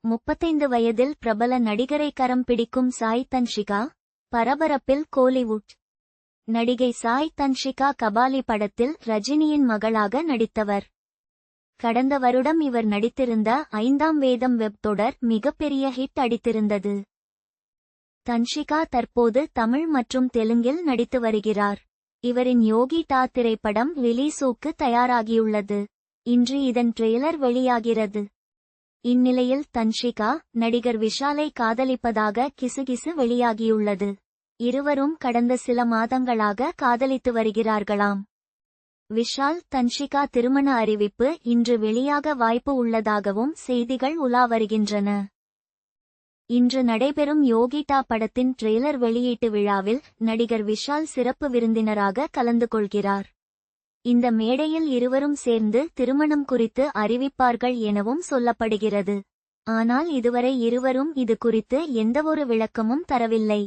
35 வயதில் பிரபல நடிகரை கரம் பிடிக்கும் சாய் தன்ஷிகா. பரபரப்பில் கோலிவுட் நடிகை சாய் தன்ஷிகா கபாலி படத்தில் ரஜினியின் மகளாக நடித்தவர். கடந்த வருடம் இவர் நடித்திருந்த 5ஆம் வேதம் வெப் தொடர் மிகப்பெரிய ஹிட் அடித்திருந்தது. தன்ஷிகா தற்போது தமிழ் மற்றும் தெலுங்கில் நடித்து வருகிறார். இவரின் யோகி டா திரைப்படம் ரிலீஸுக்கு தயாராகியுள்ளது. இன்று இதன் ட்ரெய்லர் வெளியாகிறது. இந்நிலையில் தன்ஷிகா நடிகர் விஷாலை காதலிப்பதாக கிசுகிசு வெளியாகியுள்ளது. இருவரும் கடந்த சில மாதங்களாக காதலித்து வருகிறார்களாம். விஷால் தன்ஷிகா திருமண அறிவிப்பு இன்று வெளியாக வாய்ப்பு உள்ளதாகவும் செய்திகள் உலா வருகின்றன. இன்று நடைபெறும் யோகி டா படத்தின் ட்ரெய்லர் வெளியீட்டு விழாவில் நடிகர் விஷால் சிறப்பு விருந்தினராக கலந்து கொள்கிறார். இந்த மேடையில் இருவரும் சேர்ந்து திருமணம் குறித்து அறிவிப்பார்கள் எனவும் சொல்லப்படுகிறது. ஆனால் இதுவரை இருவரும் இது குறித்து எந்தவொரு விளக்கமும் தரவில்லை.